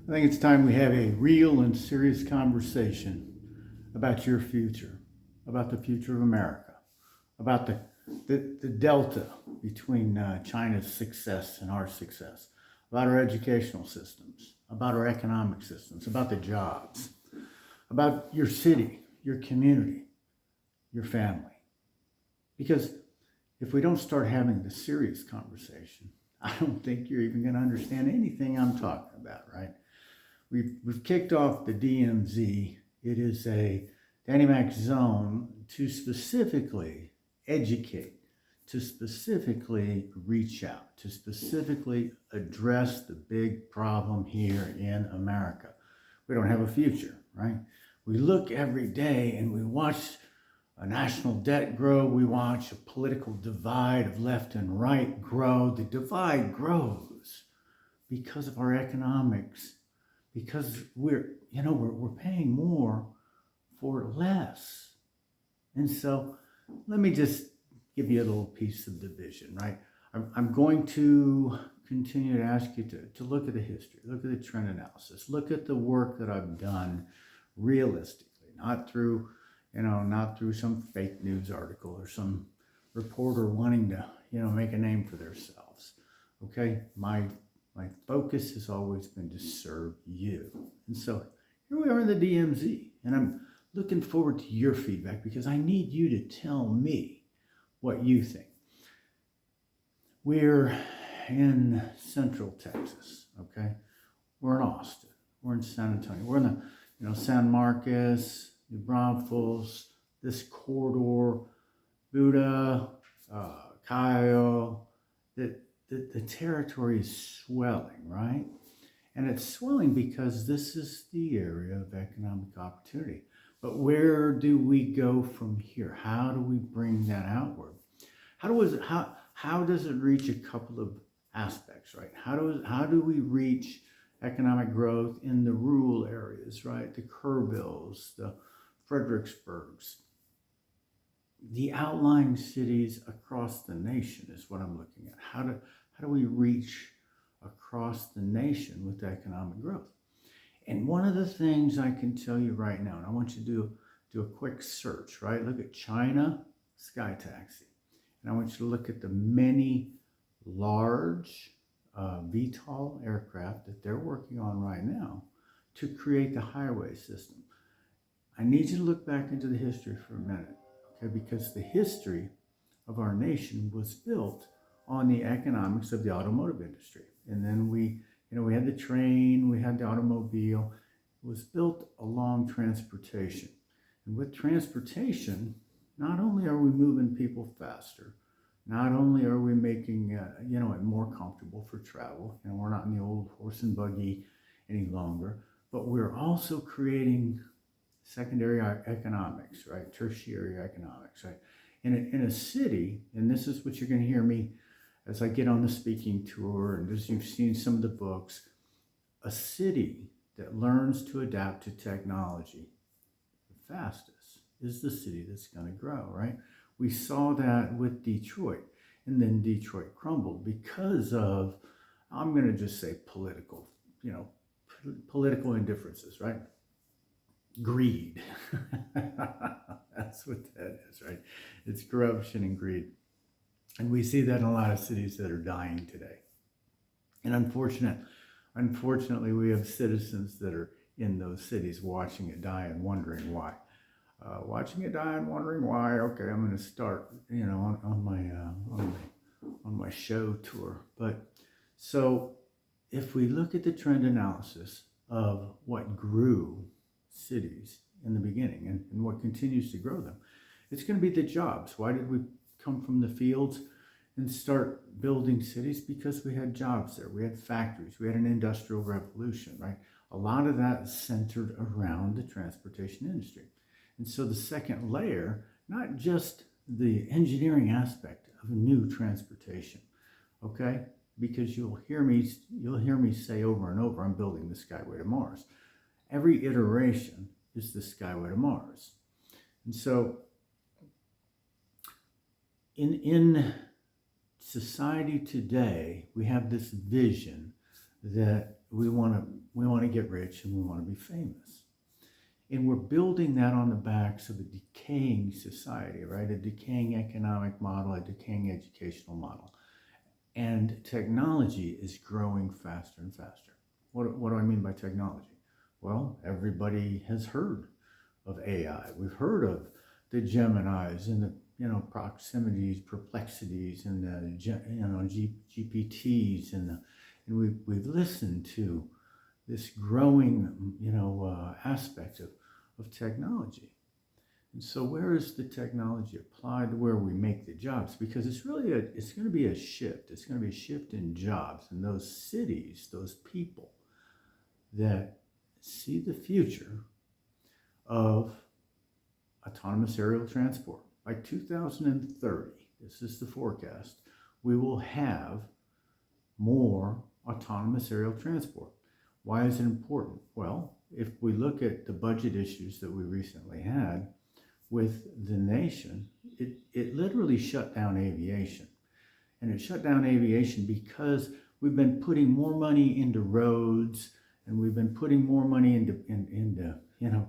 I think it's time we have a real and serious conversation about your future, about the future of America, about the delta between China's success and our success, about our educational systems, about our economic systems, about the jobs, about your city, your community, your family. Because if we don't start having the serious conversation, I don't think you're even going to understand anything I'm talking about, right? We've kicked off the DMZ. It is a dynamic zone to specifically educate, to specifically reach out, to specifically address the big problem here in America. We don't have a future, right? We look every day and we watch a national debt grow. We watch a political divide of left and right grow. The divide grows because of our economics, because we're paying more for less. And so let me just give you a little piece of the vision, right? I'm going to continue to ask you to look at the history, look at the trend analysis, look at the work that I've done realistically, not through some fake news article or some reporter wanting to, make a name for themselves. Okay? My focus has always been to serve you. And so here we are in the DMZ, and I'm looking forward to your feedback because I need you to tell me what you think. We're in Central Texas, okay? We're in Austin. We're in San Antonio. We're in the, San Marcos, New Braunfels, this corridor, Buda, Kyle, the territory is swelling, right? And it's swelling because this is the area of economic opportunity. But where do we go from here? How do we bring that outward? How does it reach a couple of aspects, right? How do we reach economic growth in the rural areas, right? The Kerrvilles, the Fredericksburgs, the outlying cities across the nation is what I'm looking at. How do we reach across the nation with economic growth? And one of the things I can tell you right now, and I want you to do a quick search, right? Look at China Sky Taxi. And I want you to look at the many large VTOL aircraft that they're working on right now to create the highway system. I need you to look back into the history for a minute, okay? Because the history of our nation was built on the economics of the automotive industry. And then we had the train, we had the automobile. It was built along transportation. And with transportation, not only are we moving people faster, not only are we making it more comfortable for travel, and we're not in the old horse and buggy any longer, but we're also creating secondary economics, right? Tertiary economics, right? In a city, and this is what you're going to hear me as I get on the speaking tour, and as you've seen some of the books, a city that learns to adapt to technology the fastest is the city that's going to grow, right? We saw that with Detroit, and then Detroit crumbled because of, I'm going to just say political indifferences, right? Greed. That's what that is, right? It's corruption and greed. And we see that in a lot of cities that are dying today. And unfortunately, we have citizens that are in those cities watching it die and wondering why. Watching it die and wondering why. Okay, I'm going to start, on my show tour. But so if we look at the trend analysis of what grew cities in the beginning and what continues to grow them, it's going to be the jobs. Why did we come from the fields and start building cities? Because we had jobs there. We had factories. We had an industrial revolution, right? A lot of that is centered around the transportation industry. And so the second layer, not just the engineering aspect of new transportation, okay? Because you'll hear me say over and over, I'm building the Skyway to Mars. Every iteration is the Skyway to Mars. And so in society today, we have this vision that we want to get rich and we want to be famous. And we're building that on the backs of a decaying society, right? A decaying economic model, a decaying educational model. And technology is growing faster and faster. What do I mean by technology? Well, everybody has heard of AI. We've heard of the Geminis and the proximities, perplexities, and the GPTs, and we've listened to this growing aspect of technology. And so where is the technology applied to where we make the jobs? Because it's going to be a shift. It's going to be a shift in jobs, and those cities, those people that see the future of autonomous aerial transport. By 2030, this is the forecast, we will have more autonomous aerial transport. Why is it important? Well, if we look at the budget issues that we recently had with the nation, it literally shut down aviation. And it shut down aviation because we've been putting more money into roads, and we've been putting more money into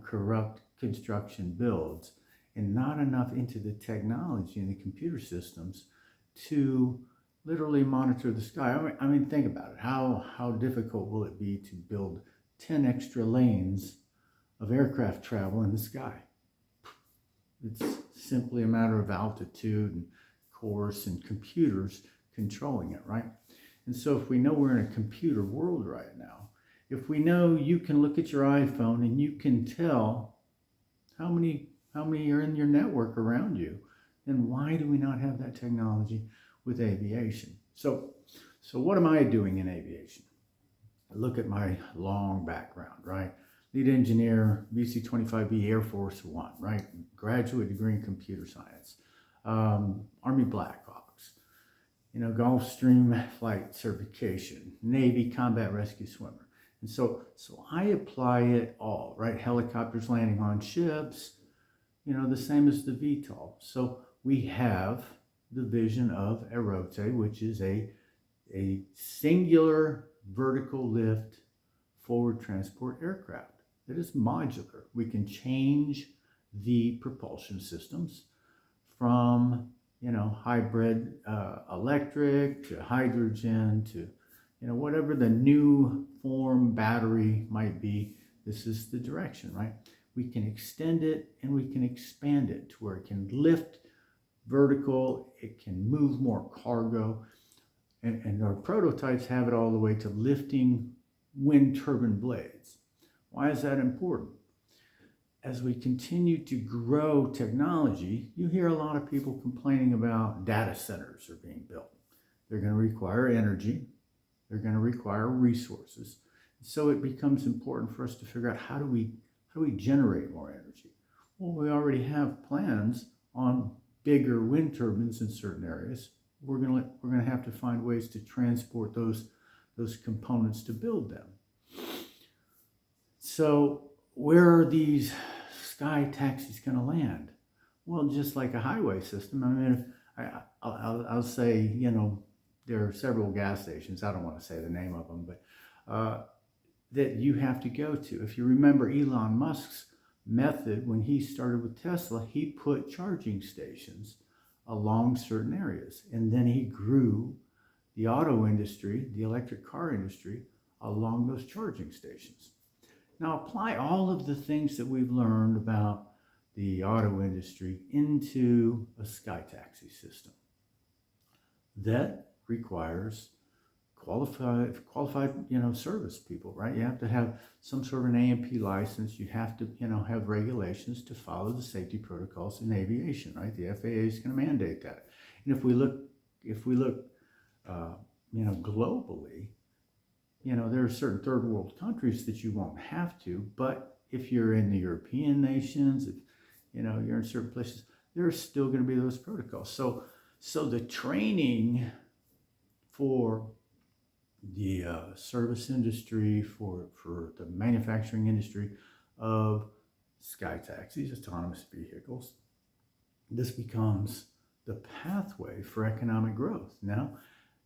corrupt construction builds, and not enough into the technology and the computer systems to literally monitor the sky. I mean, think about it. How difficult will it be to build 10 extra lanes of aircraft travel in the sky? It's simply a matter of altitude and course and computers controlling it, right? And so if we know we're in a computer world right now, if we know you can look at your iPhone and you can tell how many are in your network around you, then why do we not have that technology with aviation? So what am I doing in aviation? Look at my long background, right? Lead engineer, VC-25B Air Force One, right? Graduate degree in computer science. Army Blackhawks, Gulfstream flight certification, Navy combat rescue swimmer. And so I apply it all, right? Helicopters landing on ships, the same as the VTOL. So we have the vision of Aerote, which is a singular vertical lift forward transport aircraft that is modular. We can change the propulsion systems from, hybrid electric to hydrogen to, whatever the new form battery might be. This is the direction, right? We can extend it and we can expand it to where it can lift vertical, it can move more cargo, and our prototypes have it all the way to lifting wind turbine blades. Why is that important? As we continue to grow technology, you hear a lot of people complaining about data centers are being built. They're going to require energy. They're going to require resources. So it becomes important for us to figure out how do we generate more energy? Well, we already have plans on bigger wind turbines in certain areas. We're going to have to find ways to transport those components to build them. So where are these sky taxis going to land? Well, just like a highway system. I mean, I'll say, there are several gas stations. I don't want to say the name of them, but that you have to go to. If you remember Elon Musk's method when he started with Tesla, he put charging stations along certain areas, and then he grew the auto industry, the electric car industry, along those charging stations. Now apply all of the things that we've learned about the auto industry into a sky taxi system. That requires qualified, service people, right? You have to have some sort of an A&P license. You have to, have regulations to follow the safety protocols in aviation, right? The FAA is going to mandate that. And if we look, globally, there are certain third world countries that you won't have to, but if you're in the European nations, if, you're in certain places, there are still going to be those protocols. So the training for the service industry, for the manufacturing industry of sky taxis, autonomous vehicles, this becomes the pathway for economic growth. Now,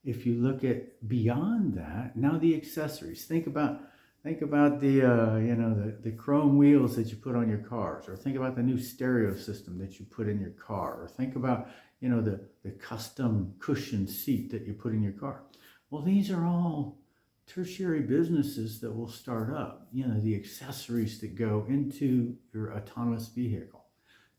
if you look at beyond that, now the accessories. Think about the the chrome wheels that you put on your cars, or think about the new stereo system that you put in your car, or think about the custom cushion seat that you put in your car. Well, these are all tertiary businesses that will start up. The accessories that go into your autonomous vehicle,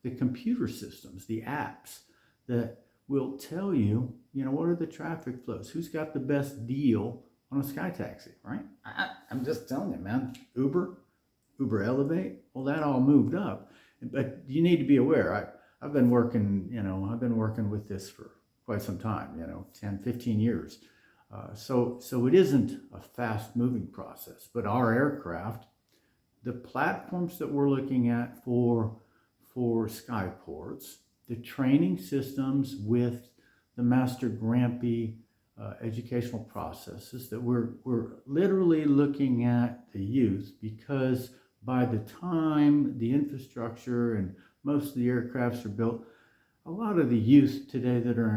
the computer systems, the apps that will tell you, what are the traffic flows, who's got the best deal on a sky taxi, right? I'm just telling you, man. Uber Elevate, well, that all moved up, but you need to be aware. I've been working with this for quite some time, 10, 15 years. So it isn't a fast moving process, but our aircraft, the platforms that we're looking at for skyports, the training systems with the master Grampy educational processes, that we're literally looking at the youth, because by the time the infrastructure and most of the aircrafts are built, a lot of the youth today that are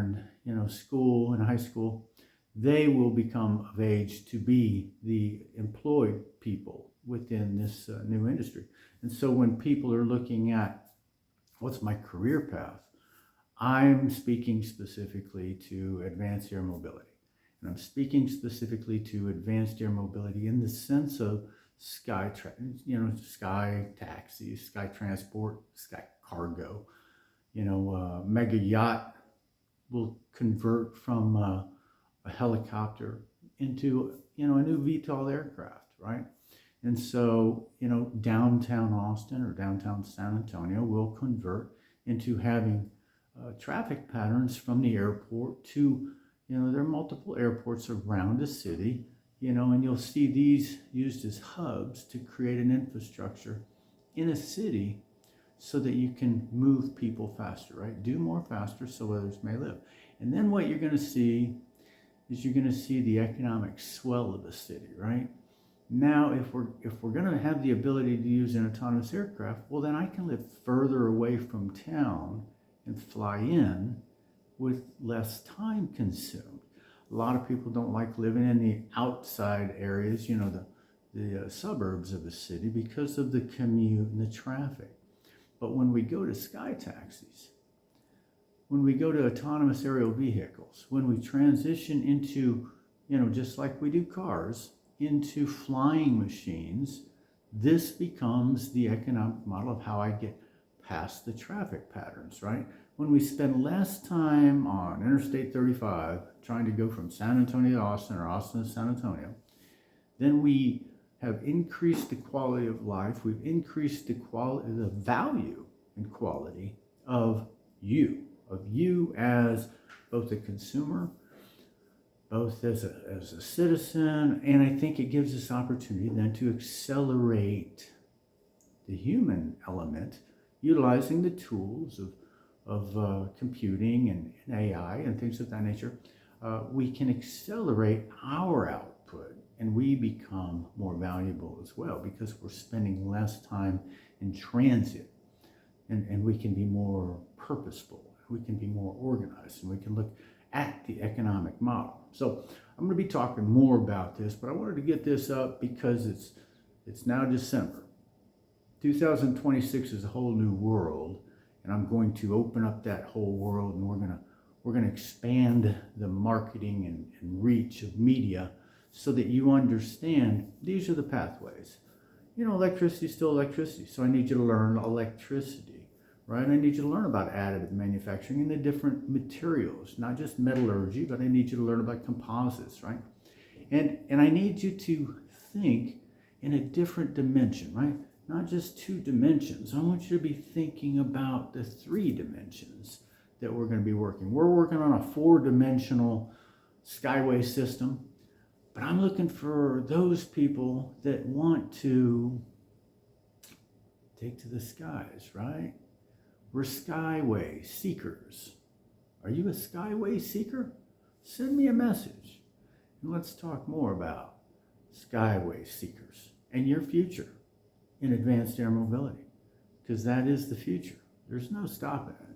in school and high school, they will become of age to be the employed people within this new industry. And so when people are looking at what's my career path, I'm speaking specifically to advanced air mobility. And I'm speaking specifically to advanced air mobility in the sense of sky taxis, sky transport, sky cargo. Mega yacht will convert from a helicopter into a new VTOL aircraft, right? And so downtown Austin or downtown San Antonio will convert into having traffic patterns from the airport to there are multiple airports around the city, and you'll see these used as hubs to create an infrastructure in a city so that you can move people faster, right? Do more faster so others may live. And then what you're going to see is the economic swell of the city, right? Now, if we're going to have the ability to use an autonomous aircraft, well, then I can live further away from town and fly in with less time consumed. A lot of people don't like living in the outside areas, the suburbs of the city, because of the commute and the traffic. But when we go to sky taxis, when we go to autonomous aerial vehicles, when we transition into, just like we do cars, into flying machines, this becomes the economic model of how I get past the traffic patterns, right? When we spend less time on Interstate 35 trying to go from San Antonio to Austin or Austin to San Antonio, then we have increased the quality of life. We've increased the value and quality of you as both a consumer, both as a citizen, and I think it gives us opportunity then to accelerate the human element, utilizing the tools of computing and AI and things of that nature. We can accelerate our output, and we become more valuable as well because we're spending less time in transit, and we can be more purposeful, we can be more organized, and we can look at the economic model. So I'm going to be talking more about this, but I wanted to get this up because it's now December. 2026 is a whole new world, and I'm going to open up that whole world, and we're gonna expand the marketing and reach of media so that you understand these are the pathways. Electricity is still electricity, so I need you to learn electricity, right? I need you to learn about additive manufacturing and the different materials, not just metallurgy, but I need you to learn about composites, right? And I need you to think in a different dimension, right? Not just 2 dimensions. I want you to be thinking about the 3 dimensions that we're going to be working. We're working on a 4-dimensional SkyWay system, but I'm looking for those people that want to take to the skies, right? We're SkyWay Seekers. Are you a SkyWay Seeker? Send me a message, and let's talk more about SkyWay Seekers and your future in advanced air mobility, because that is the future. There's no stopping it.